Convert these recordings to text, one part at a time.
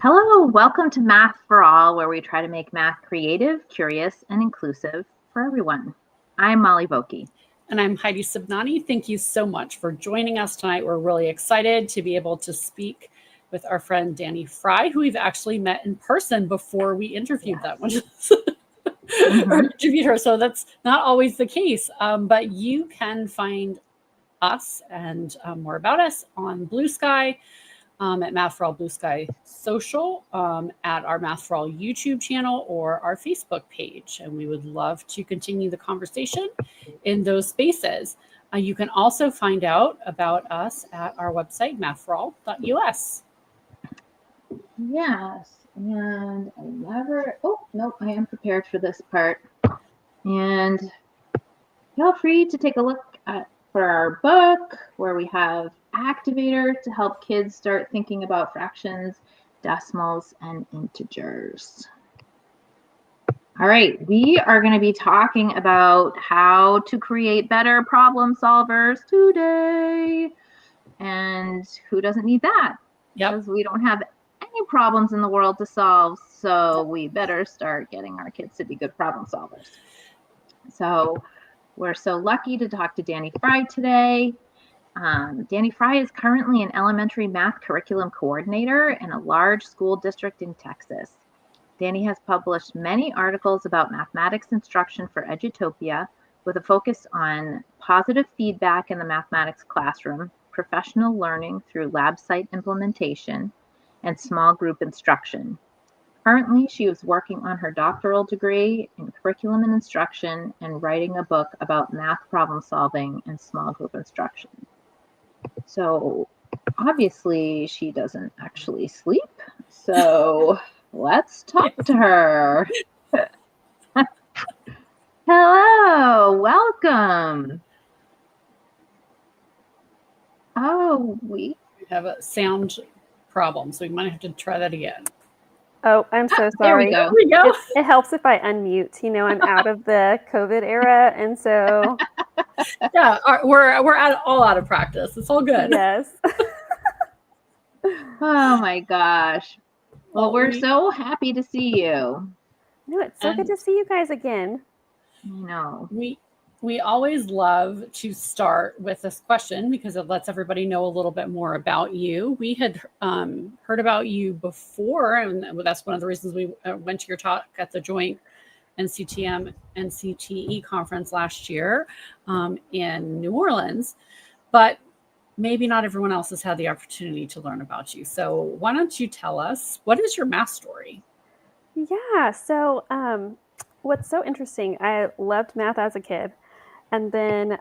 Hello, welcome to Math for All, where we try to make math creative, curious, and inclusive for everyone. I'm Molly Vokey. And I'm Heidi Subnani. Thank you so much for joining us tonight. We're really excited to be able to speak with our friend Dani Fry, who we've actually met in person before we interviewed them, which is or interviewed her. So that's not always the case. But you can find us and more about us on Blue Sky. At Math for All Blue Sky Social, at our Math for All YouTube channel, or our Facebook page. And we would love to continue the conversation in those spaces. You can also find out about us at our website, mathforall.us. Yes, and I am prepared for this part. And feel free to take a look for our book, where we have activators to help kids start thinking about fractions, decimals, and integers. All right, we are going to be talking about how to create better problem solvers today. And who doesn't need that? Because we don't have any problems in the world to solve, so we better start getting our kids to be good problem solvers. So we're so lucky to talk to Dani Fry today. Dani Fry is currently an elementary math curriculum coordinator in a large school district in Texas. Dani has published many articles about mathematics instruction for Edutopia, with a focus on positive feedback in the mathematics classroom, professional learning through lab site implementation, and small group instruction. Currently, she is working on her doctoral degree in curriculum and instruction and writing a book about math problem solving and small group instruction. So obviously she doesn't actually sleep. So let's talk to her. Hello, welcome. Oh, we have a sound problem, so we might have to try that again. Oh, I'm so sorry. There we go. It helps if I unmute. You know, I'm out of the COVID era, and so yeah, we're all out of practice. It's all good. Yes. Oh my gosh. Well, we're so happy to see you. No, it's so good to see you guys again. I know. We always love to start with this question because it lets everybody know a little bit more about you. We had heard about you before, and that's one of the reasons we went to your talk at the joint NCTM-NCTE conference last year in New Orleans. But maybe not everyone else has had the opportunity to learn about you. So why don't you tell us, what is your math story? Yeah, so what's so interesting, I loved math as a kid. And then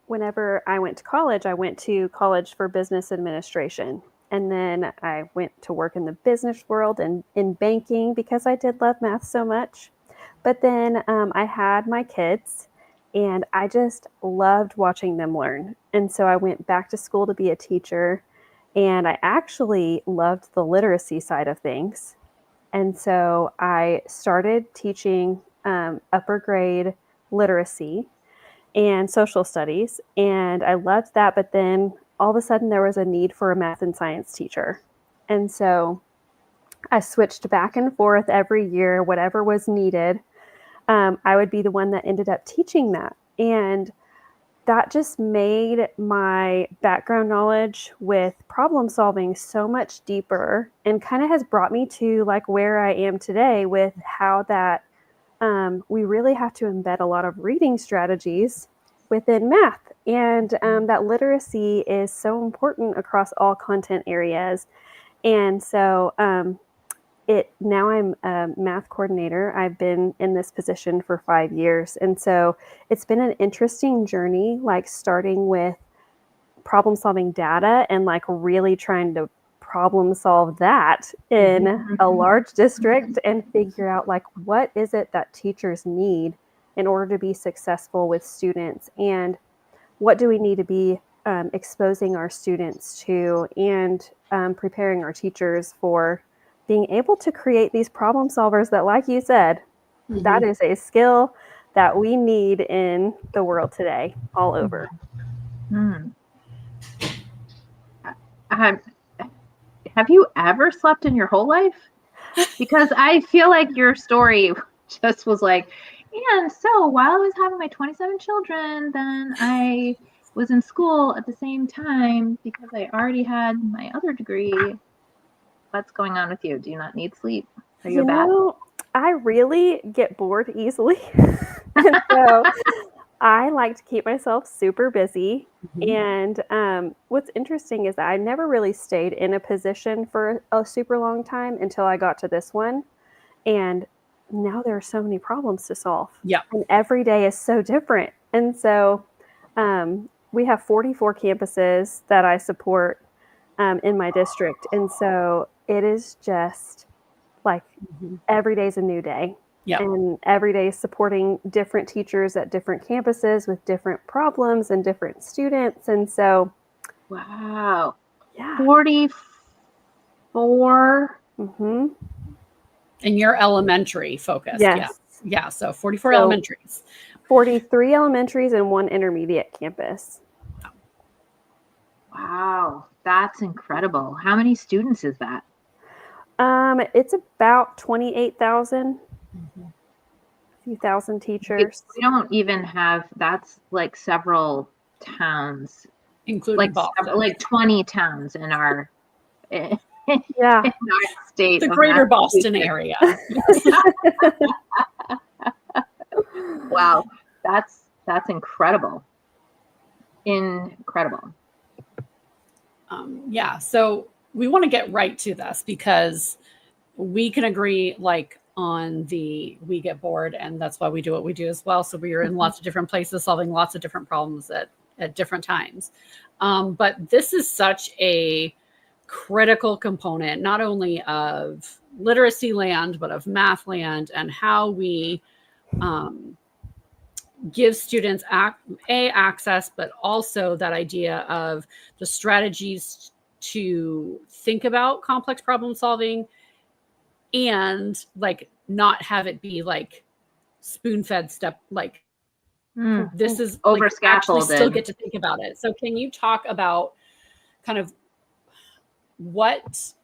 whenever I went to college for business administration. And then I went to work in the business world and in banking because I did love math so much. But then I had my kids and I just loved watching them learn. And so I went back to school to be a teacher. And I actually loved the literacy side of things. And so I started teaching upper grade literacy and social studies, and I loved that. But then all of a sudden there was a need for a math and science teacher. And so I switched back and forth every year, whatever was needed. I would be the one that ended up teaching that. And that just made my background knowledge with problem solving so much deeper and kind of has brought me to like where I am today with how that we really have to embed a lot of reading strategies within math. And that literacy is so important across all content areas. And so now I'm a math coordinator. I've been in this position for 5 years. And so it's been an interesting journey, like starting with problem solving data and like really trying to problem solve that in a large district and figure out like what is it that teachers need in order to be successful with students, and what do we need to be exposing our students to, and preparing our teachers for being able to create these problem solvers that, like you said, that is a skill that we need in the world today, all over. have you ever slept in your whole life? Because I feel like your story just was like, and so while I was having my 27 children, then I was in school at the same time because I already had my other degree. What's going on with you? Do you not need sleep? Are you a bat? I really get bored easily. And so I like to keep myself super busy. And what's interesting is that I never really stayed in a position for a super long time until I got to this one. And now there are so many problems to solve. Yeah. And every day is so different. And so we have 44 campuses that I support in my district. And so it is just like every day is a new day. Yeah. And every day is supporting different teachers at different campuses with different problems and different students. And so, wow. Yeah. 44. Mm-hmm. And you're elementary focused. Yes. Yeah. So 44 elementaries. 43 elementaries and 1 intermediate campus. Wow. That's incredible. How many students is that? It's about 28,000. A few thousand teachers. We don't even have, that's like several towns, including Boston. Like 20 towns in our Yeah. in our state, the greater Boston area. Wow, that's incredible. Incredible. Yeah, so we want to get right to this because we can agree like on we get bored, and that's why we do what we do as well. So we are in lots of different places solving lots of different problems at different times. But this is such a critical component, not only of literacy land, but of math land, and how we give students access, but also that idea of the strategies to think about complex problem solving and like not have it be like spoon-fed step, like this is over like, scaffolded. actually still get to think about it. So can you talk about kind of what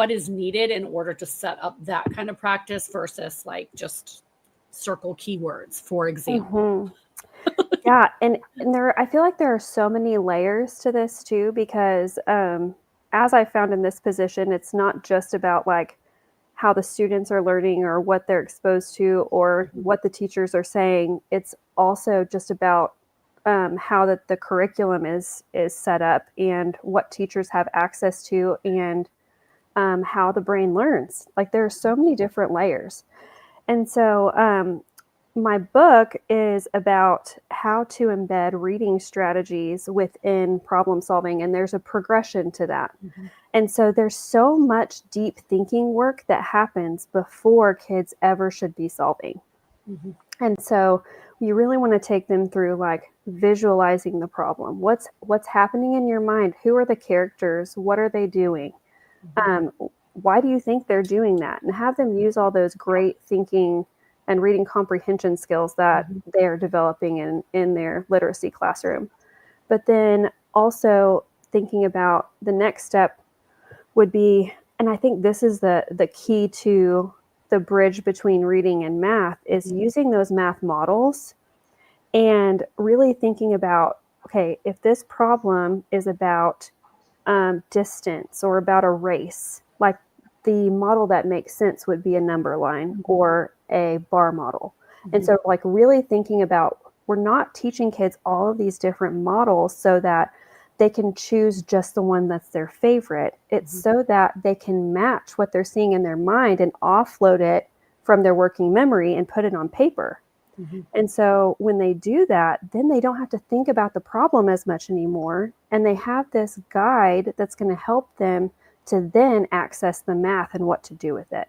is needed in order to set up that kind of practice versus like just circle keywords, for example? Yeah, and I feel like there are so many layers to this too, because as I found in this position, it's not just about like how the students are learning or what they're exposed to or what the teachers are saying. It's also just about how the curriculum is set up and what teachers have access to and how the brain learns. Like there are so many different layers. And so my book is about how to embed reading strategies within problem solving, and there's a progression to that. And so there's so much deep thinking work that happens before kids ever should be solving. And so you really want to take them through like visualizing the problem. What's happening in your mind? Who are the characters? What are they doing? Why do you think they're doing that? And have them use all those great thinking and reading comprehension skills that they're developing in their literacy classroom. But then also thinking about the next step would be, and I think this is the key to the bridge between reading and math, is using those math models and really thinking about, okay, if this problem is about distance or about a race, like the model that makes sense would be a number line or a bar model. And so like really thinking about, we're not teaching kids all of these different models so that they can choose just the one that's their favorite. It's so that they can match what they're seeing in their mind and offload it from their working memory and put it on paper. And so when they do that, then they don't have to think about the problem as much anymore. And they have this guide that's going to help them to then access the math and what to do with it.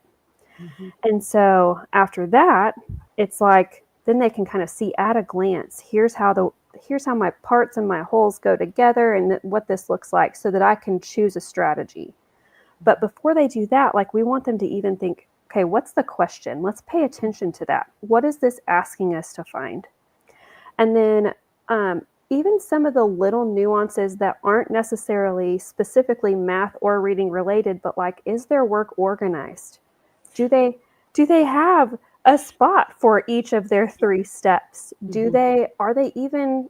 And so after that, it's like, then they can kind of see at a glance, here's how my parts and my wholes go together and what this looks like so that I can choose a strategy. But before they do that, like we want them to even think, okay, what's the question? Let's pay attention to that. What is this asking us to find? And then even some of the little nuances that aren't necessarily specifically math or reading related, but like, is their work organized? Do they have a spot for each of their 3 steps? Are they even,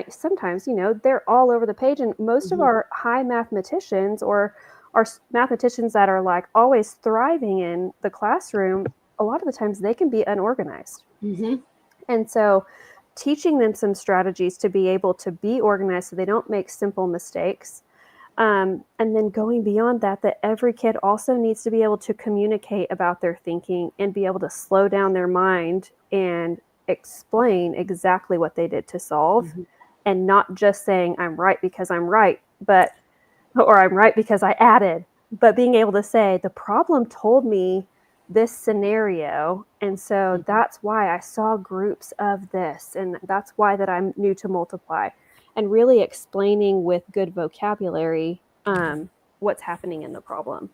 sometimes, they're all over the page, and most of our high mathematicians or our mathematicians that are like always thriving in the classroom, a lot of the times they can be unorganized. And so teaching them some strategies to be able to be organized so they don't make simple mistakes. And then going beyond that, that every kid also needs to be able to communicate about their thinking and be able to slow down their mind and explain exactly what they did to solve, and not just saying, I'm right because I'm right, or I'm right because I added, but being able to say, the problem told me this scenario, and so that's why I saw groups of this, and that's why that I'm new to multiply, and really explaining with good vocabulary what's happening in the problem.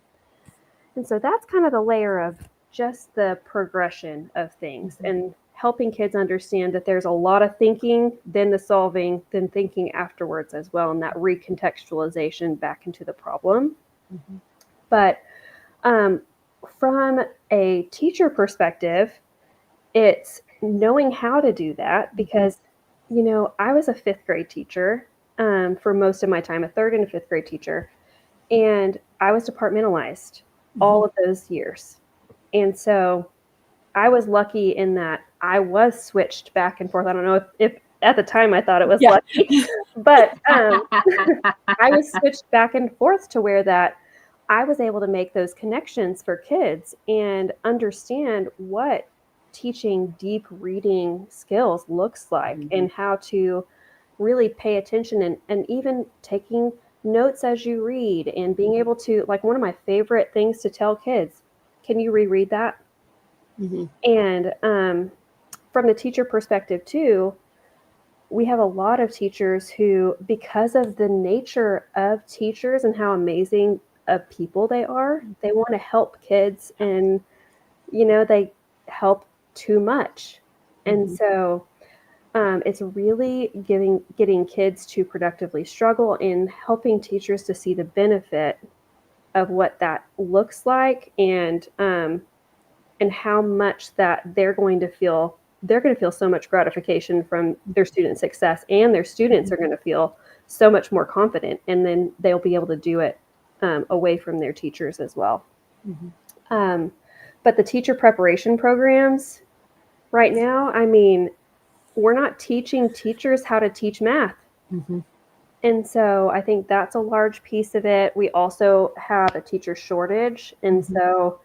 And so that's kind of the layer of just the progression of things, and helping kids understand that there's a lot of thinking, then the solving, then thinking afterwards as well, and that recontextualization back into the problem. But from a teacher perspective, it's knowing how to do that, because, I was a 5th grade teacher for most of my time, a 3rd and a 5th grade teacher, and I was departmentalized all of those years. And so I was lucky in that I was switched back and forth. I don't know if at the time I thought it was lucky, but I was switched back and forth to where that I was able to make those connections for kids and understand what teaching deep reading skills looks like, and how to really pay attention, and even taking notes as you read, and being able to, like, one of my favorite things to tell kids, can you reread that? And from the teacher perspective too, we have a lot of teachers who, because of the nature of teachers and how amazing of people they are, they want to help kids, and they help too much. And so it's really getting kids to productively struggle, and helping teachers to see the benefit of what that looks like, and how much that they're going to feel so much gratification from their student success, and their students are going to feel so much more confident, and then they'll be able to do it away from their teachers as well. But the teacher preparation programs right now, I mean, we're not teaching teachers how to teach math. And so I think that's a large piece of it. We also have a teacher shortage, and so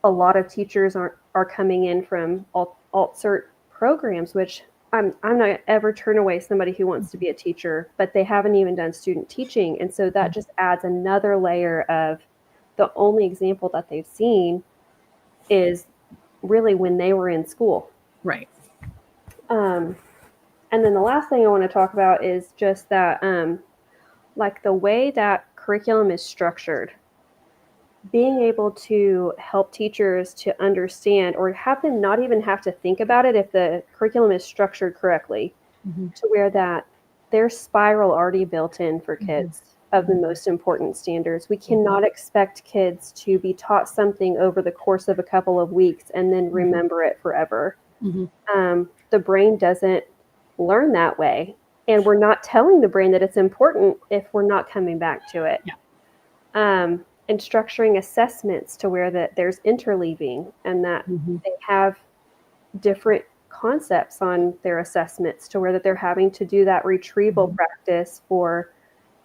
a lot of teachers are coming in from alt-cert programs, which I'm not ever turn away somebody who wants to be a teacher, but they haven't even done student teaching. And so that just adds another layer of, the only example that they've seen is really when they were in school. Right. And then the last thing I want to talk about is just that, like, the way that curriculum is structured, being able to help teachers to understand, or have them not even have to think about it if the curriculum is structured correctly, to where that there's spiral already built in for kids of the most important standards. We cannot expect kids to be taught something over the course of a couple of weeks and then remember it forever. The brain doesn't learn that way, and we're not telling the brain that it's important if we're not coming back to it. And structuring assessments to where that there's interleaving, and that they have different concepts on their assessments, to where that they're having to do that retrieval practice for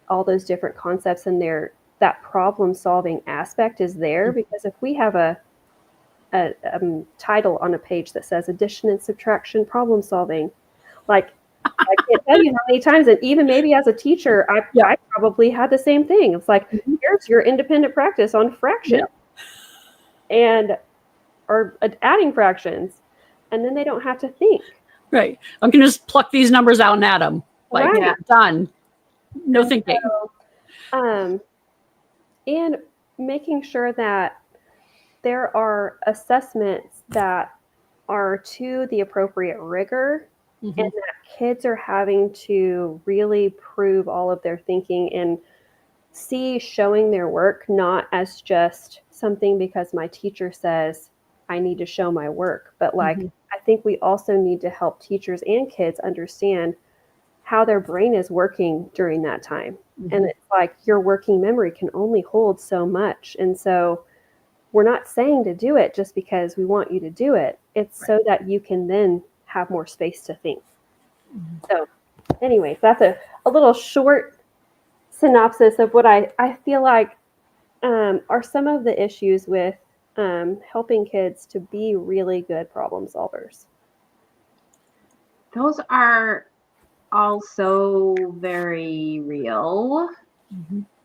all those different concepts, and that problem solving aspect is there. Because if we have a title on a page that says addition and subtraction problem solving, like, I can't tell you how many times, and even maybe as a teacher, I probably had the same thing. It's like, here's your independent practice on fraction, or adding fractions, and then they don't have to think. Right. I can just pluck these numbers out and add them. Like, done. No thinking. So, and making sure that there are assessments that are to the appropriate rigor, and that kids are having to really prove all of their thinking and see showing their work not as just something because my teacher says I need to show my work, but like I think we also need to help teachers and kids understand how their brain is working during that time. And it's like your working memory can only hold so much. And so we're not saying to do it just because we want you to do it. It's so that you can then have more space to think. So anyway, that's a little short synopsis of what I feel like are some of the issues with helping kids to be really good problem solvers. Those are also very real.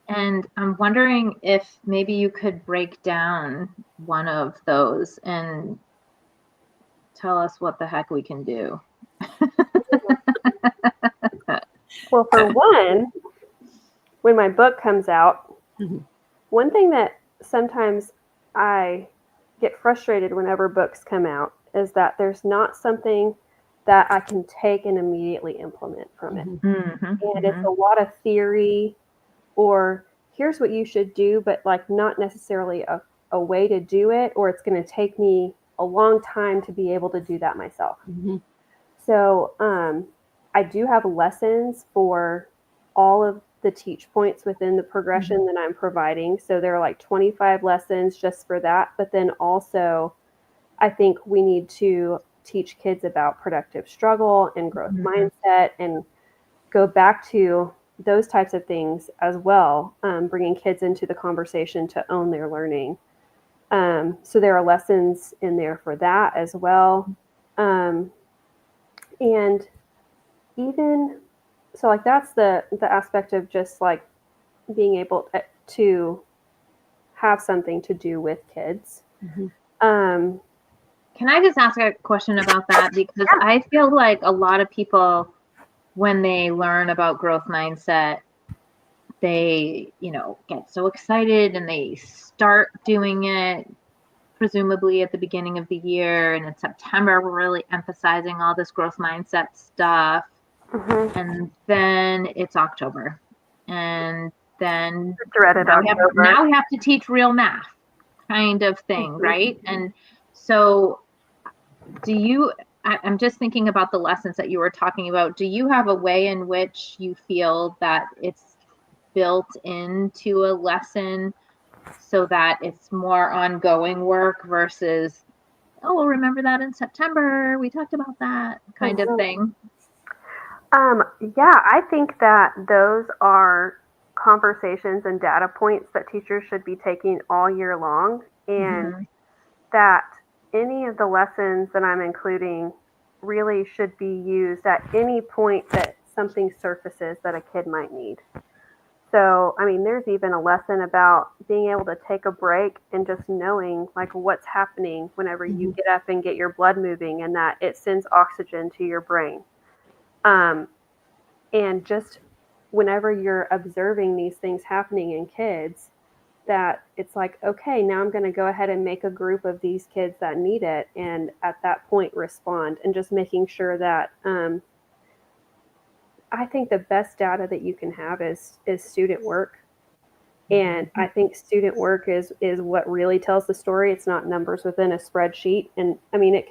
And I'm wondering if maybe you could break down one of those and tell us what the heck we can do. Well, for one, when my book comes out, one thing that sometimes I get frustrated whenever books come out is that there's not something that I can take and immediately implement from it. And it's a lot of theory, or here's what you should do, but like not necessarily a way to do it, or it's going to take me a long time to be able to do that myself. So I do have lessons for all of the teach points within the progression that I'm providing. So there are like 25 lessons just for that. But then also, I think we need to teach kids about productive struggle and growth mindset and go back to those types of things as well, bringing kids into the conversation to own their learning. So there are lessons in there for that as well. And even so, like that's the aspect of just like being able to have something to do with kids. Can I just ask a question about that? Because I feel like a lot of people, when they learn about growth mindset, they, get so excited and they start doing it presumably at the beginning of the year. And in September, we're really emphasizing all this growth mindset stuff. And then it's October. And then now we have to teach real math kind of thing, right? And so I'm just thinking about the lessons that you were talking about. Do you have a way in which you feel that it's built into a lesson so that it's more ongoing work versus, oh, we'll remember that in September, we talked about that kind of thing? Yeah, I think that those are conversations and data points that teachers should be taking all year long, and that any of the lessons that I'm including really should be used at any point that something surfaces that a kid might need. So, I mean, there's even a lesson about being able to take a break and just knowing like what's happening whenever you get up and get your blood moving, and that it sends oxygen to your brain. And just whenever you're observing these things happening in kids, that it's like, okay, now I'm going to go ahead and make a group of these kids that need it, and at that point respond, and just making sure that I think the best data that you can have is student work. And I think student work is what really tells the story. It's not numbers within a spreadsheet. And I mean, that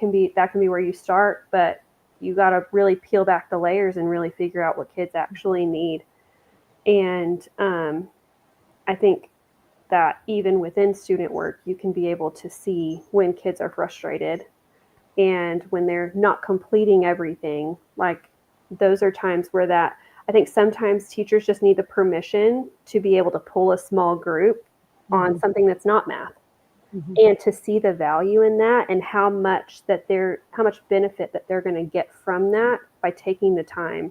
can be where you start, but you got to really peel back the layers and really figure out what kids actually need. And I think that even within student work, you can be able to see when kids are frustrated and when they're not completing everything. Like those are times where that, I think sometimes teachers just need the permission to be able to pull a small group on something that's not math. And to see the value in that and how much benefit that they're going to get from that by taking the time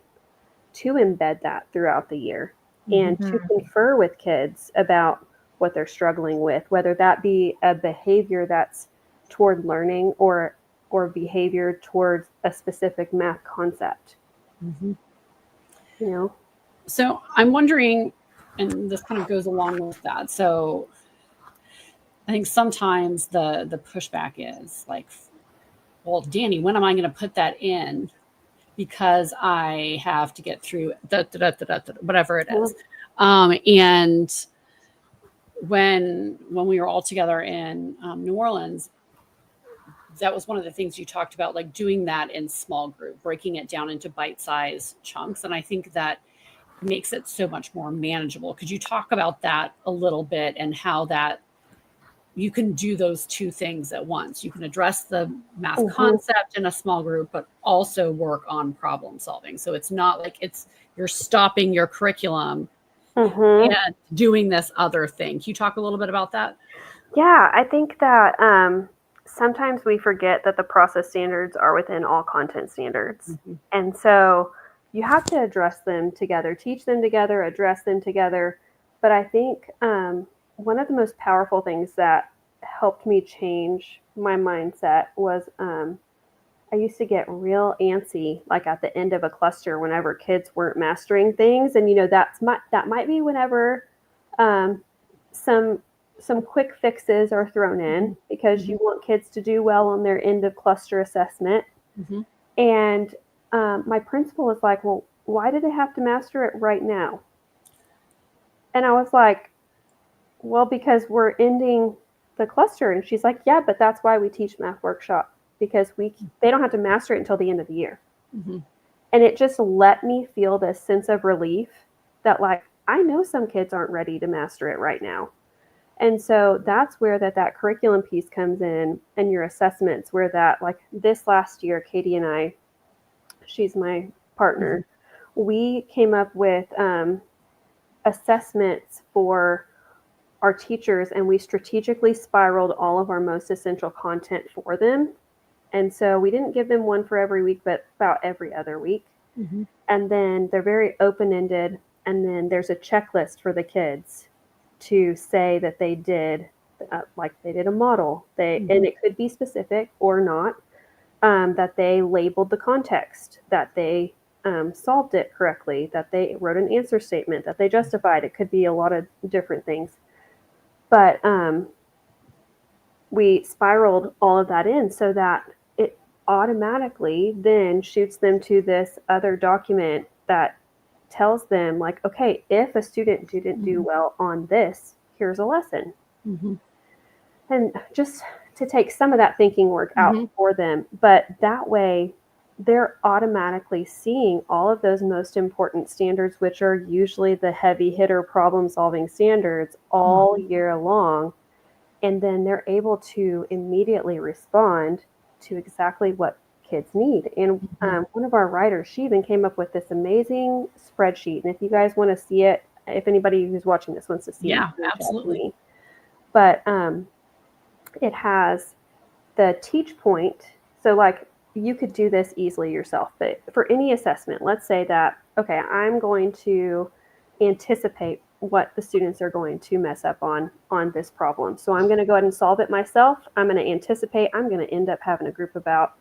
to embed that throughout the year and to confer with kids about what they're struggling with, whether that be a behavior that's toward learning or behavior towards a specific math concept. So I'm wondering, and this kind of goes along with that. So I think sometimes the pushback is like, well, Dani, when am I going to put that in? because I have to get through whatever it is. And when we were all together in New Orleans, that was one of the things you talked about, like doing that in small group, breaking it down into bite-sized chunks. And I think that makes it so much more manageable. Could you talk about that a little bit and how that you can do those two things at once? You can address the math concept in a small group, but also work on problem solving. So it's not like you're stopping your curriculum and doing this other thing. Can you talk a little bit about that? Yeah, I think that sometimes we forget that the process standards are within all content standards. And so you have to address them together, teach them together, address them together. But I think one of the most powerful things that helped me change my mindset was I used to get real antsy, like at the end of a cluster, whenever kids weren't mastering things. And, that might be whenever some quick fixes are thrown in because you want kids to do well on their end of cluster assessment. And my principal was like, well, why do they have to master it right now? And I was like, well, because we're ending the cluster. And she's like, yeah, but that's why we teach math workshop, because they don't have to master it until the end of the year. And it just let me feel this sense of relief that, like, I know some kids aren't ready to master it right now. And so that's where that curriculum piece comes in, and your assessments, where that, like this last year, Katie and I, she's my partner, we came up with assessments for our teachers, and we strategically spiraled all of our most essential content for them. And so we didn't give them one for every week, but about every other week. And then they're very open-ended. And then there's a checklist for the kids to say that they did, like they did a model. And it could be specific or not, that they labeled the context, that they solved it correctly, that they wrote an answer statement, that they justified. It could be a lot of different things. But we spiraled all of that in so that it automatically then shoots them to this other document that tells them, like, okay, if a student didn't do well on this, here's a lesson. And just to take some of that thinking work out for them. But that way, they're automatically seeing all of those most important standards, which are usually the heavy hitter problem solving standards all year long. And then they're able to immediately respond to exactly what kids need. And one of our writers, she even came up with this amazing spreadsheet. And if you guys want to see it, if anybody who's watching this wants to see it, absolutely. But it has the teach point. So, like, you could do this easily yourself, but for any assessment, let's say that, okay, I'm going to anticipate what the students are going to mess up on this problem. So I'm going to go ahead and solve it myself. I'm going to anticipate I'm going to end up having a group about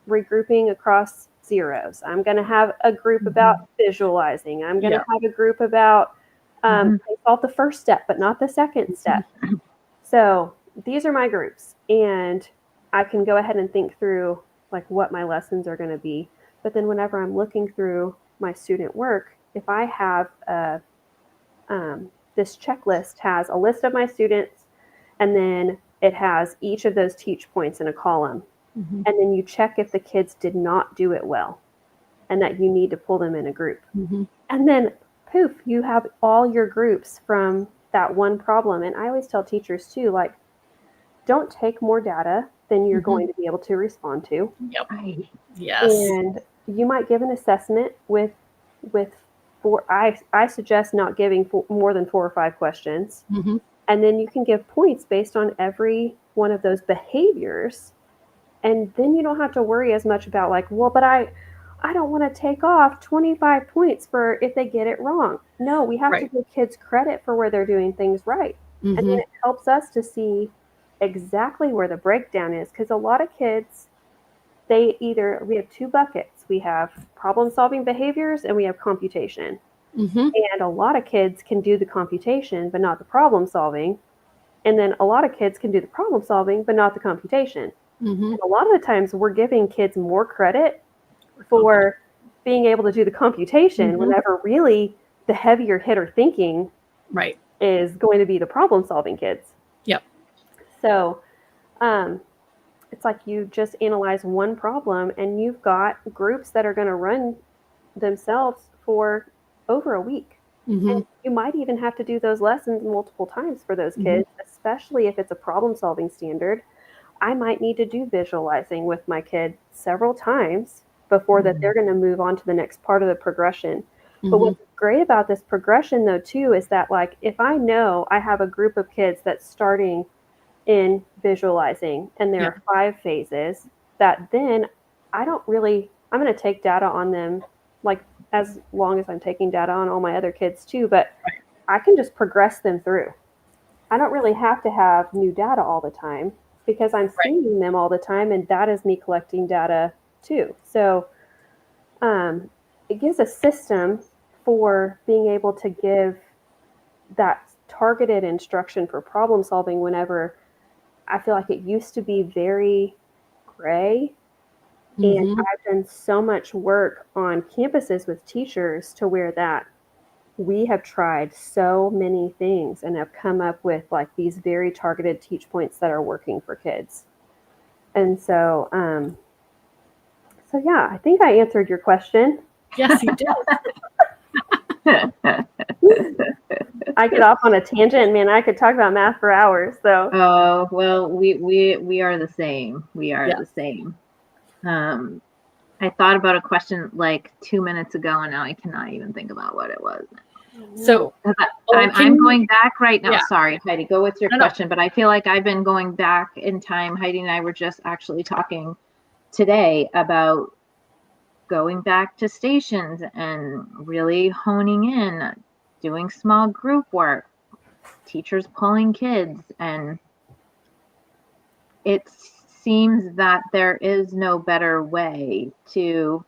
regrouping across zeros. I'm going to have a group about visualizing. I'm going to have a group about solve the first step, but not the second step. So these are my groups, and I can go ahead and think through like what my lessons are going to be. But then whenever I'm looking through my student work, if I have this checklist has a list of my students, and then it has each of those teach points in a column. And then you check if the kids did not do it well and that you need to pull them in a group. And then poof, you have all your groups from that one problem. And I always tell teachers too, like, don't take more data than you're going to be able to respond to. Yes. And you might give an assessment with four. I suggest not giving more than 4 or 5 questions. And then you can give points based on every one of those behaviors. And then you don't have to worry as much about, like, well, but I don't want to take off 25 points for if they get it wrong. No, we have to give kids credit for where they're doing things right. And then it helps us to see exactly where the breakdown is. Because a lot of kids, we have 2 buckets. We have problem solving behaviors and we have computation. And a lot of kids can do the computation, but not the problem solving. And then a lot of kids can do the problem solving, but not the computation. And a lot of the times we're giving kids more credit for being able to do the computation Mhm. whenever really the heavier hitter thinking Right. is going to be the problem solving kids. Yep. So it's like you just analyze one problem and you've got groups that are going to run themselves for over a week. Mm-hmm. And you might even have to do those lessons multiple times for those Mhm. kids, especially if it's a problem solving standard. I might need to do visualizing with my kid several times before that they're going to move on to the next part of the progression. But Mhm. what's great about this progression though too is that like if I know I have a group of kids that's starting in visualizing and there Yeah. are 5 phases, that then I'm going to take data on them like as long as I'm taking data on all my other kids too, but Right. I can just progress them through. I don't really have to have new data all the time because I'm Right. seeing them all the time, and that is me collecting data too. So it gives a system for being able to give that targeted instruction for problem solving whenever I feel like it used to be very gray. And Mhm. I've done so much work on campuses with teachers to where that we have tried so many things and have come up with like these very targeted teach points that are working for kids. And so yeah, I think I answered your question. Yes, you did. I get off on a tangent, man. I could talk about math for hours. So Oh, well, we are the same. We are Yeah. the same. I thought about a question like 2 minutes ago, and now I cannot even think about what it was. So I'm going back right now. Yeah. Sorry, Heidi, go with your No. question. But I feel like I've been going back in time. Heidi and I were just actually talking today about going back to stations and really honing in, doing small group work, teachers pulling kids, and it seems that there is no better way to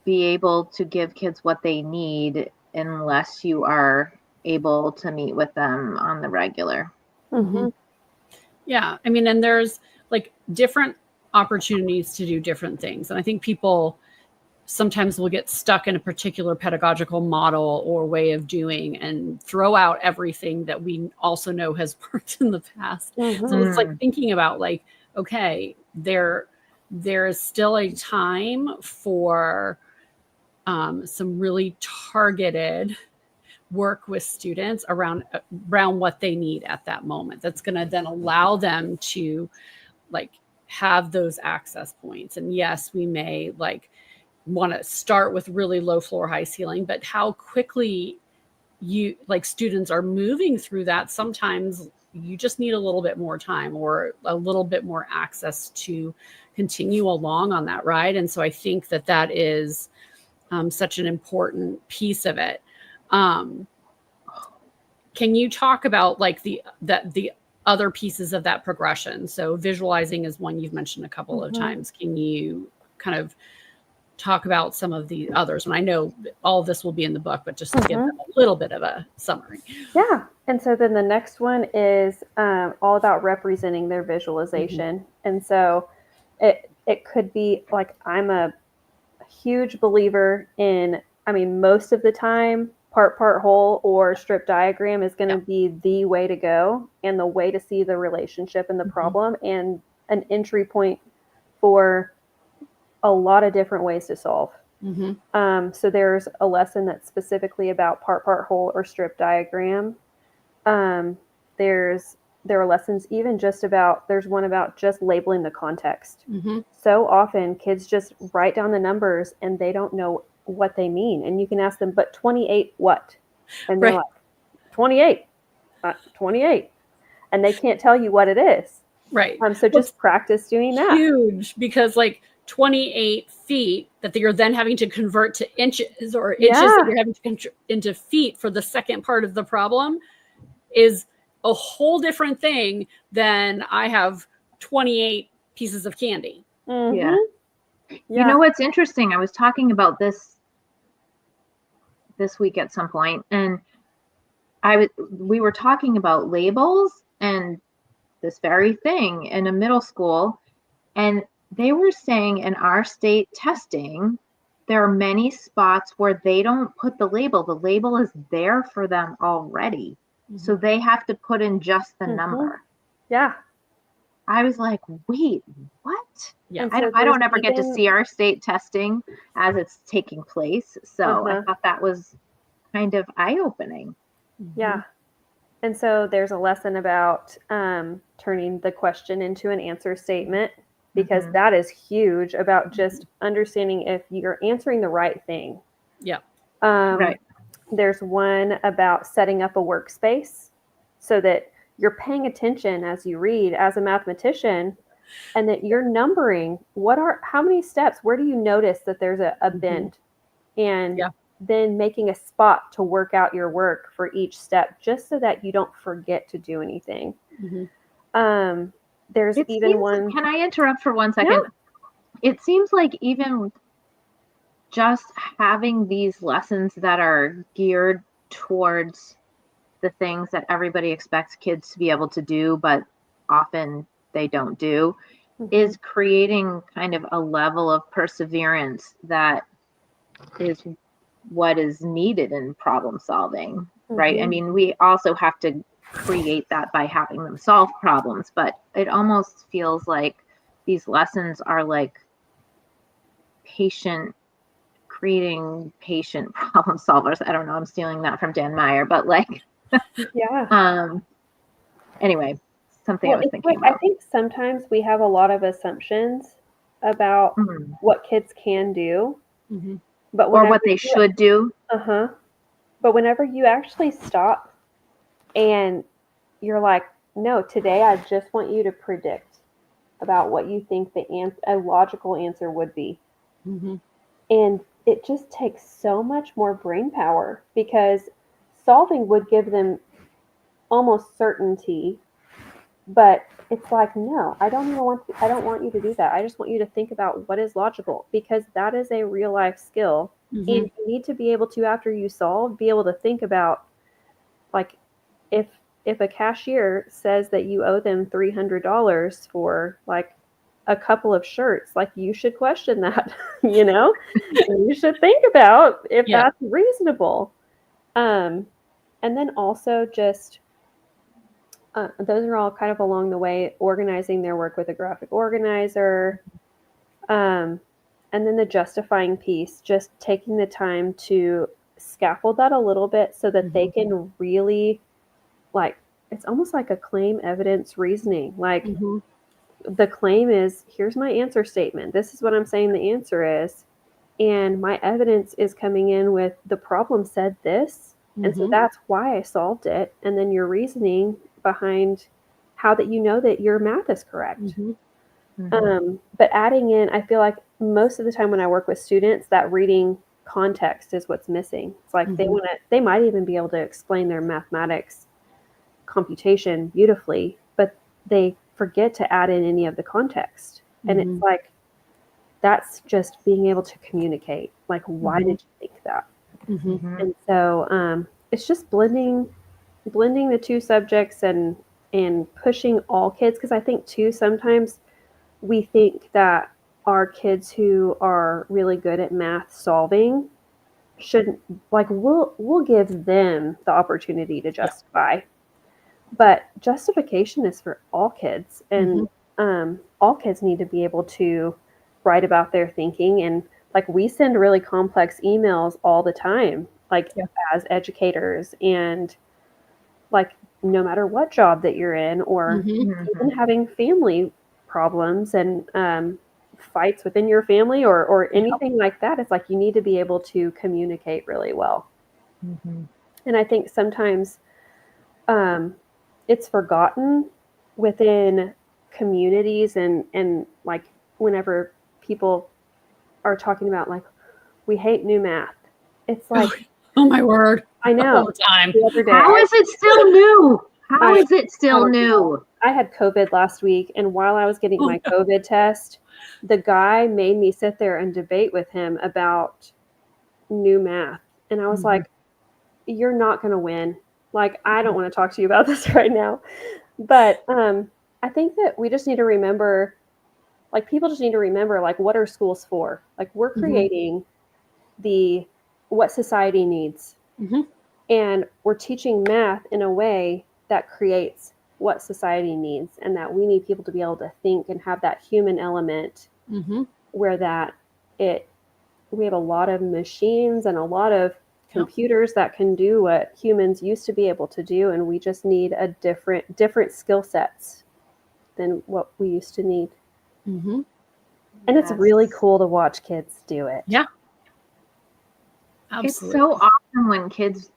be able to give kids what they need unless you are able to meet with them on the regular. Mhm. Yeah. I mean, and there's like different opportunities to do different things. And I think people sometimes will get stuck in a particular pedagogical model or way of doing and throw out everything that we also know has worked in the past. Mhm. So it's like thinking about like, okay, there is still a time for some really targeted work with students around what they need at that moment. That's going to then allow them to like have those access points. And yes, we may like want to start with really low floor, high ceiling, but how quickly you like students are moving through that, sometimes you just need a little bit more time or a little bit more access to continue along on that ride. And so I think that that is such an important piece of it. Can you talk about like the other pieces of that progression? So visualizing is one you've mentioned a couple of times. Can you kind of talk about some of the others? And I know all of this will be in the book, but just to give them a little bit of a summary. Yeah. And so then the next one is all about representing their visualization. And so it could be like I'm a huge believer in, I mean, most of the time, part whole or strip diagram is going to be the way to go and the way to see the relationship and the problem and an entry point for a lot of different ways to solve. So there's a lesson that's specifically about part whole or strip diagram. There are lessons even just about, there's one about just labeling the context. So often kids just write down the numbers and they don't know what they mean. And you can ask them, but 28 what? And they're like, 28, 28. And they can't tell you what it is. Right. So just practice doing that. Huge, because like 28 feet that you're then having to convert to inches, or inches that you're having to convert into feet for the second part of the problem is a whole different thing than I have 28 pieces of candy. Yeah. You know what's interesting? I was talking about this week at some point, and we were talking about labels and this very thing in a middle school, and they were saying in our state testing there are many spots where they don't put the label. The label is there for them already. So they have to put in just the number. Yeah. I was like, wait, what? Yeah. And I don't ever get to see our state testing as it's taking place. So I thought that was kind of eye-opening. Yeah. And so there's a lesson about turning the question into an answer statement, because that is huge, about just understanding if you're answering the right thing. Yeah. Right. There's one about setting up a workspace so that you're paying attention as you read as a mathematician, and that you're numbering how many steps, where do you notice that there's a bend, and then making a spot to work out your work for each step, just so that you don't forget to do anything. There's one. Can I interrupt for 1 second? Yeah. It seems like even just having these lessons that are geared towards the things that everybody expects kids to be able to do, but often they don't do, is creating kind of a level of perseverance that is what is needed in problem solving, right? I mean, we also have to create that by having them solve problems, but it almost feels like these lessons are like creating patient problem solvers. I don't know, I'm stealing that from Dan Meyer, but like, anyway, something I was thinking about. I think sometimes we have a lot of assumptions about what kids can do, but or what they should do. But whenever you actually stop and you're like, no, today I just want you to predict about what you think a logical answer would be. And it just takes so much more brain power, because solving would give them almost certainty, but it's like, no, I don't want you to do that. I just want you to think about what is logical, because that is a real life skill. And you need to be able to, after you solve, be able to think about, like, if a cashier says that you owe them $300 for like a couple of shirts, like, you should question that. You should think about if that's reasonable. And then also just those are all kind of along the way, organizing their work with a graphic organizer. And then the justifying piece, just taking the time to scaffold that a little bit so that they can really, like, it's almost like a claim evidence reasoning. Like, the claim is, here's my answer statement. This is what I'm saying the answer is. And my evidence is coming in with the problem said this. And so that's why I solved it. And then your reasoning behind how that you know that your math is correct. But adding in, I feel like most of the time when I work with students, that reading context is what's missing. It's like they might even be able to explain their mathematics computation beautifully, but they forget to add in any of the context. And it's like, that's just being able to communicate. Like, why did you think that? And so it's just blending the two subjects and pushing all kids. Because I think too, sometimes we think that our kids who are really good at math solving shouldn't, like, we'll give them the opportunity to justify. But justification is for all kids, and all kids need to be able to write about their thinking. And like, we send really complex emails all the time, like as educators, and like, no matter what job that you're in, or even having family problems and fights within your family, or anything like that, it's like, you need to be able to communicate really well. And I think sometimes it's forgotten within communities, and like, whenever people are talking about, like, we hate new math, it's like, oh my word, I know. All the time. The other day, How is it still new? How is it still new? I had COVID last week, and while I was getting my COVID test, the guy made me sit there and debate with him about new math. And I was like, you're not going to win. Like, I don't want to talk to you about this right now. But I think that we just need to remember, like, people just need to remember, like, what are schools for? Like, we're creating what society needs. Mhm. And we're teaching math in a way that creates what society needs, and that we need people to be able to think and have that human element, Mhm. where we have a lot of machines and a lot of computers that can do what humans used to be able to do, and we just need a different skill sets than what we used to need. Mhm. And it's really Yes. cool to watch kids do it. Yeah. It's Absolutely. so awesome when kids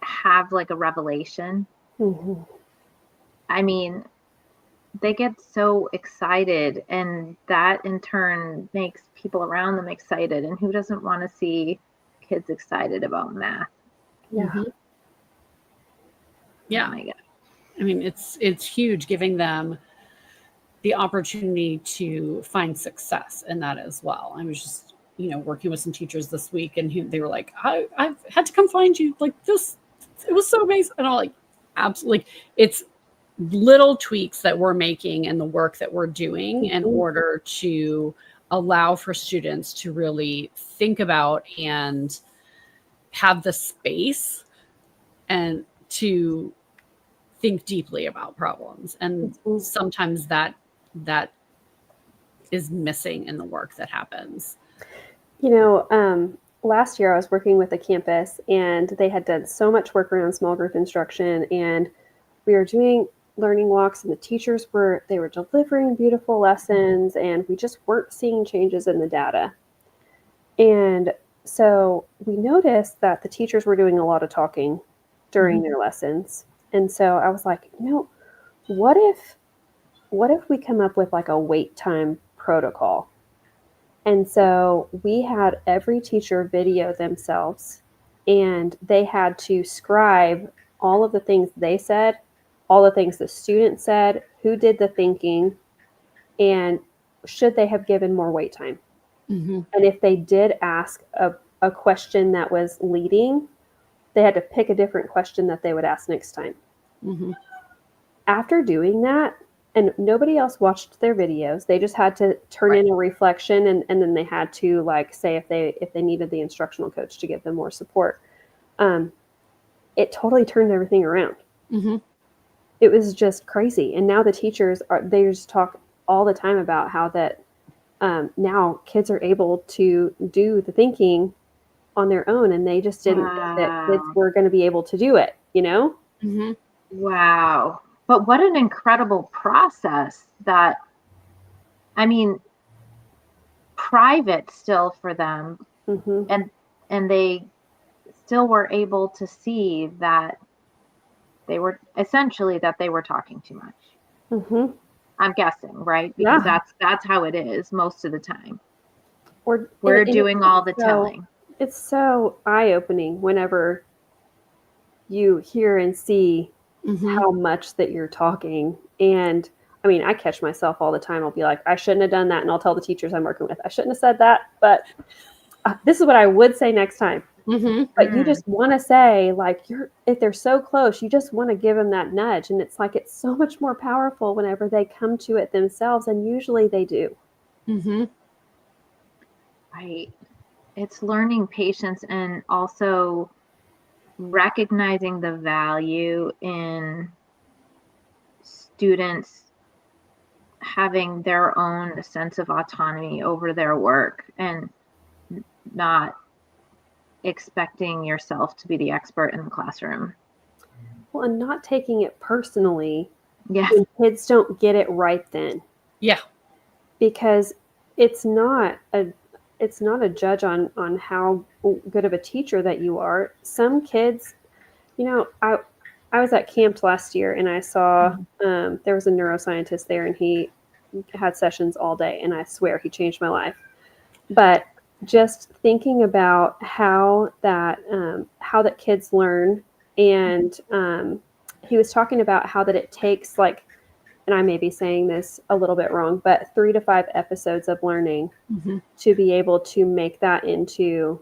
have like a revelation. Mm-hmm. I mean, they get so excited, and that in turn makes people around them excited. And who doesn't want to see kids excited about math? Yeah. Mhm. Oh Yeah. my God. I mean, it's huge, giving them the opportunity to find success in that as well. I was just, working with some teachers this week, and they were like, I've had to come find you. Like this, it was so amazing. And I'm like, absolutely. It's little tweaks that we're making and the work that we're doing in Mhm. order to allow for students to really think about and have the space and to think deeply about problems. And Mhm. sometimes that is missing in the work that happens. Last year I was working with a campus, and they had done so much work around small group instruction, and we were doing learning walks, and the teachers were delivering beautiful lessons, and we just weren't seeing changes in the data. And so we noticed that the teachers were doing a lot of talking during their lessons. And so I was like, what if we come up with like a wait time protocol? And so we had every teacher video themselves, and they had to scribe all of the things they said, all the things the student said, who did the thinking, and should they have given more wait time. Mm-hmm. And if they did ask a question that was leading, they had to pick a different question that they would ask next time. Mm-hmm. After doing that, and nobody else watched their videos, they just had to turn in a reflection, and then they had to like say if they needed the instructional coach to give them more support. It totally turned everything around. Mm-hmm. It was just crazy. And now the teachers they just talk all the time about how that now kids are able to do the thinking on their own, and they just didn't think that kids Wow. were going to be able to do it, Mm-hmm. Wow. But what an incredible process that, I mean, private still for them, Mm-hmm. and they still were able to see that they were talking too much. Mm-hmm. I'm guessing, right? Because Yeah. that's how it is most of the time. Or We're and doing all the telling. it's so eye-opening whenever you hear and see Mm-hmm. how much that you're talking. And I mean, I catch myself all the time. I'll be like, I shouldn't have done that. And I'll tell the teachers I'm working with, I shouldn't have said that. But this is what I would say next time. Mm-hmm. But you just want to say, like, if they're so close, you just want to give them that nudge. And it's like, it's so much more powerful whenever they come to it themselves. And usually they do. Mm-hmm. Right. It's learning patience, and also recognizing the value in students having their own sense of autonomy over their work, and not expecting yourself to be the expert in the classroom. Well, and not taking it personally Yeah. when kids don't get it right then. Yeah. Because it's not a judge on how good of a teacher that you are. Some kids, I was at camp last year, and I saw there was a neuroscientist there, and he had sessions all day, and I swear he changed my life. But just thinking about how that kids learn, and he was talking about how that it takes, like, and I may be saying this a little bit wrong, but 3 to 5 episodes of learning Mm-hmm. to be able to make that into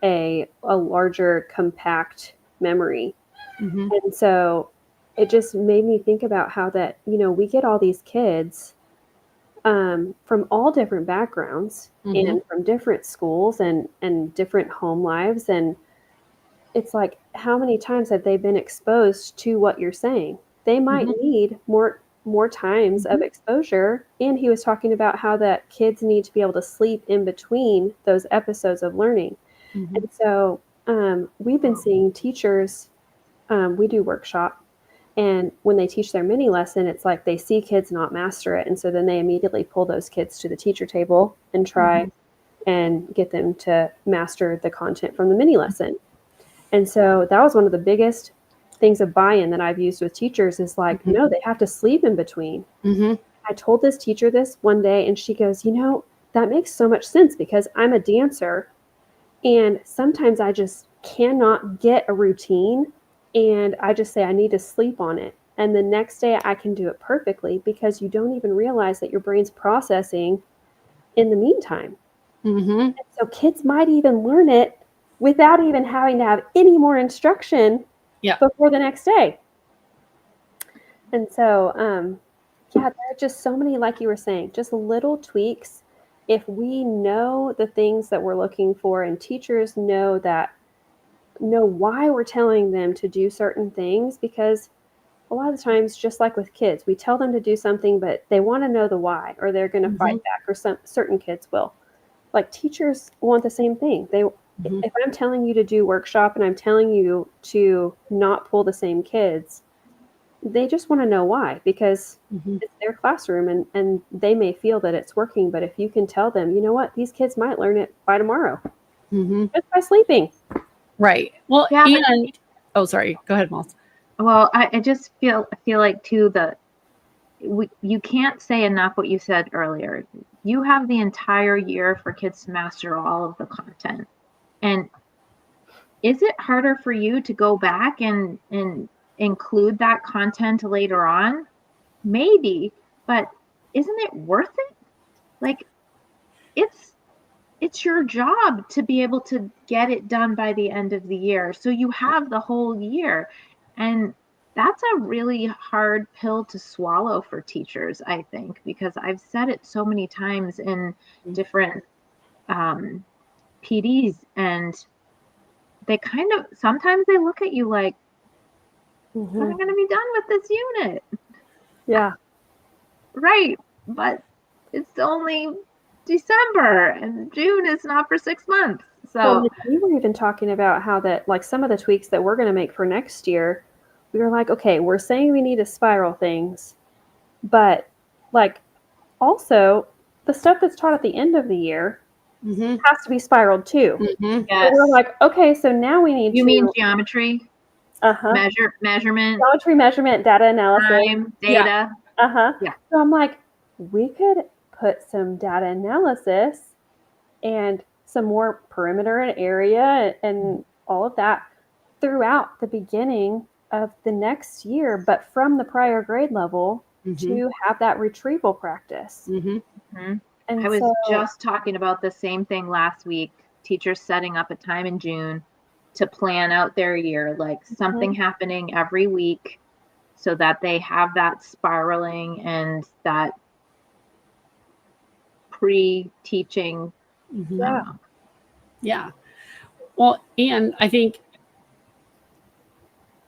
a larger compact memory. Mm-hmm. And so it just made me think about how that, we get all these kids from all different backgrounds Mhm. and from different schools and different home lives. And it's like, how many times have they been exposed to what you're saying? They might Mhm. need more times of exposure. And he was talking about how that kids need to be able to sleep in between those episodes of learning. Mhm. And so we've been seeing teachers, we do workshop, and when they teach their mini lesson, it's like they see kids not master it. And so then they immediately pull those kids to the teacher table and try and get them to master the content from the mini lesson. And so that was one of the biggest things of buy-in that I've used with teachers is like, Mhm. no, they have to sleep in between. Mhm. I told this teacher this one day and she goes, that makes so much sense because I'm a dancer and sometimes I just cannot get a routine and I just say I need to sleep on it. And the next day I can do it perfectly because you don't even realize that your brain's processing in the meantime. Mhm. So kids might even learn it without even having to have any more instruction Yeah. before the next day. And so, yeah, there are just so many, like you were saying, just little tweaks. If we know the things that we're looking for and teachers know why we're telling them to do certain things, because a lot of the times, just like with kids, we tell them to do something, but they want to know the why, or they're going to fight back, or some certain kids will. Like teachers want the same thing. Mhm. If I'm telling you to do workshop and I'm telling you to not pull the same kids, they just want to know why, because Mhm. it's their classroom and they may feel that it's working. But if you can tell them, you know what, these kids might learn it by tomorrow Mhm. just by sleeping. Right. Well, Yeah, but and oh, sorry. Go ahead, Moss. well, I just feel like too that you can't say enough what you said earlier. You have the entire year for kids to master all of the content. And is it harder for you to go back and include that content later on? Maybe, but isn't it worth it? Like it's your job to be able to get it done by the end of the year. So you have the whole year. And that's a really hard pill to swallow for teachers, I think, because I've said it so many times in different PDs, and they kind of sometimes they look at you like, when am I going to be done with this unit? Yeah. Right. But it's only December and June is not for 6 months. Well, So we were even talking about how that, like, some of the tweaks that we're going to make for next year, we were like, okay, we're saying we need to spiral things, but like also the stuff that's taught at the end of the year Mhm. has to be spiraled too. Mhm. So we're yes. like, okay, so now we need You mean to geometry, uh-huh, measurement, geometry, measurement, data analysis. time, Yeah. data? Uh-huh. Yeah. So I'm like, we could put some data analysis and some more perimeter and area and all of that throughout the beginning of the next year, but from the prior grade level Mhm. to have that retrieval practice. Mhm. Mhm. I And was so, just talking about the same thing last week. Teachers setting up a time in June to plan out their year, like something happening every week so that they have that spiraling and that pre-teaching. I yeah. don't know. Yeah. Well, and I think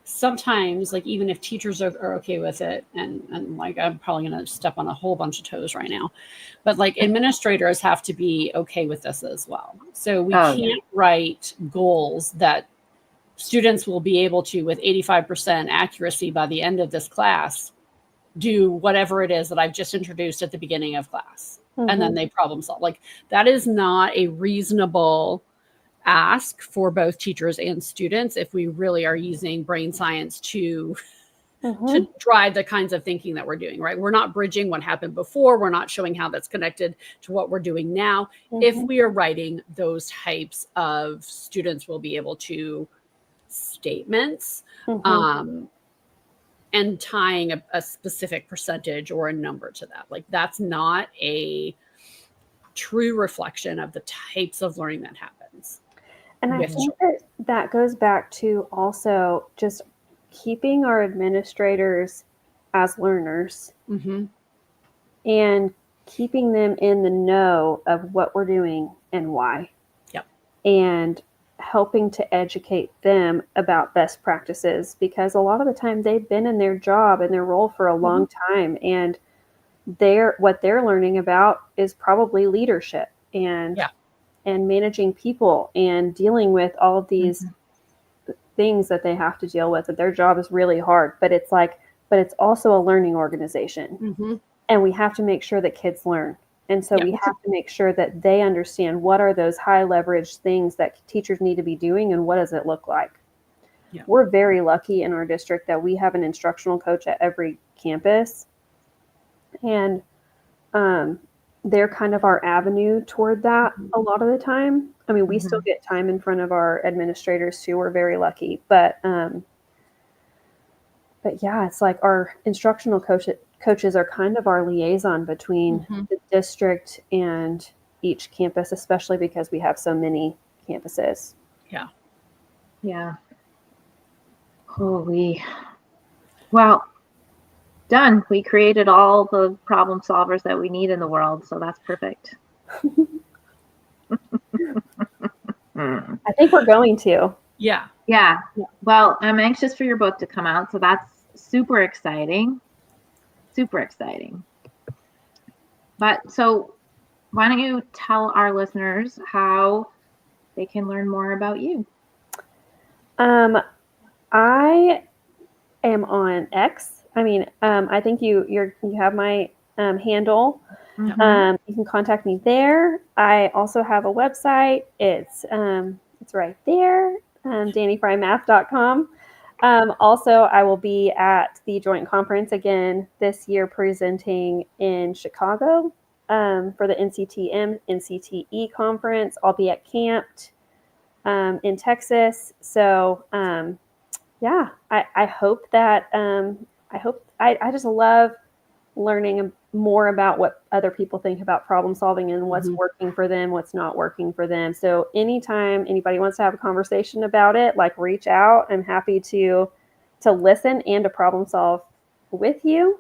sometimes, like, even if teachers are okay with it, and like, I'm probably going to step on a whole bunch of toes right now, but like, administrators have to be okay with this as well. So we Oh, yeah. can't write goals that students will be able to, with 85% accuracy by the end of this class, do whatever it is that I've just introduced at the beginning of class. And then they problem solve. Like, that is not a reasonable ask for both teachers and students if we really are using brain science to drive the kinds of thinking that we're doing, right? We're not bridging what happened before. We're not showing how that's connected to what we're doing now. If we are writing those types of students will be able to statements, and tying a specific percentage or a number to that. Like, that's not a true reflection of the types of learning that happens And I with think children. that goes back to also just keeping our administrators as learners Mm-hmm. and keeping them in the know of what we're doing and why. Yep. And helping to educate them about best practices, because a lot of the time they've been in their job and their role for a long time, and what they're learning about is probably leadership and managing people and dealing with all of these things that they have to deal with, that their job is really hard, but it's also a learning organization. And we have to make sure that kids learn. And so we have to make sure that they understand what are those high leverage things that teachers need to be doing and what does it look like. Yeah. We're very lucky in our district that we have an instructional coach at every campus. And they're kind of our avenue toward that a lot of the time. I mean, we still get time in front of our administrators too. We're very lucky. But yeah, it's like our instructional coaches are kind of our liaison between the district and each campus, especially because we have so many campuses. Yeah. Holy. Well, done. We created all the problem solvers that we need in the world, so that's perfect. I think we're going to. Yeah. Well, I'm anxious for your book to come out, so that's super exciting. Super exciting. But so why don't you tell our listeners how they can learn more about you? I am on X. I mean, I think you have my handle. You can contact me there. I also have a website. It's right there, DaniFryMath.com. Also, I will be at the joint conference again this year, presenting in Chicago for the NCTE conference. I'll be at Camped in Texas. So I hope that I just love learning more about what other people think about problem solving and what's working for them, what's not working for them. So anytime anybody wants to have a conversation about it, like, reach out. I'm happy to listen and to problem solve with you.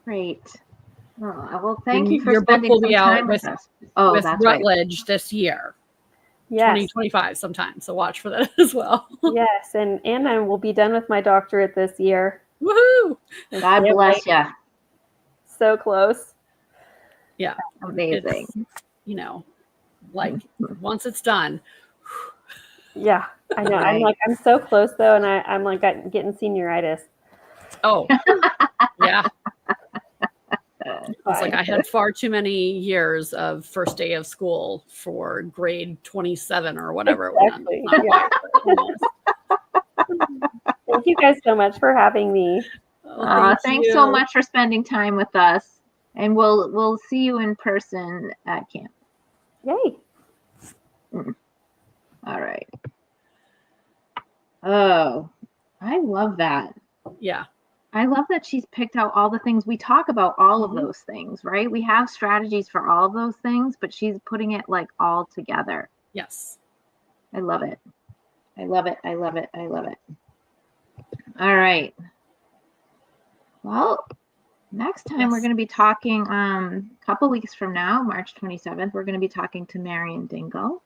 Great. Well, thank you for your book spending will some be time out with us. Oh, with that's Rutledge this year. Yes. 2025 sometime. So watch for that as well. Yes, and I will be done with my doctorate this year. Woohoo! God bless you. So close. Yeah. Amazing. It's, like, once it's done. Yeah, I know. Right. I'm so close though, and I'm like getting senioritis. Oh, yeah. It's like I had far too many years of first day of school for grade 27 or whatever exactly. it was. Thank you guys so much for having me. Thanks so much for spending time with us, and we'll see you in person at camp. Yay! All right. Oh, I love that. Yeah. I love that she's picked out all the things. We talk about all of those things, right? We have strategies for all of those things, but she's putting it like all together. Yes. I love it. I love it. I love it. I love it. All right. Well, next time we're going to be talking a couple weeks from now, March 27th, we're going to be talking to Marion Dingle.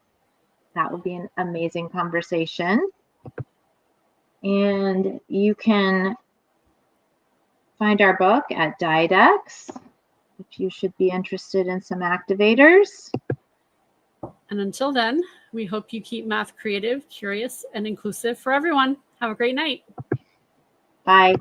That will be an amazing conversation. And you can find our book at Didex if you should be interested in some activators. And until then, we hope you keep math creative, curious, and inclusive for everyone. Have a great night. Bye.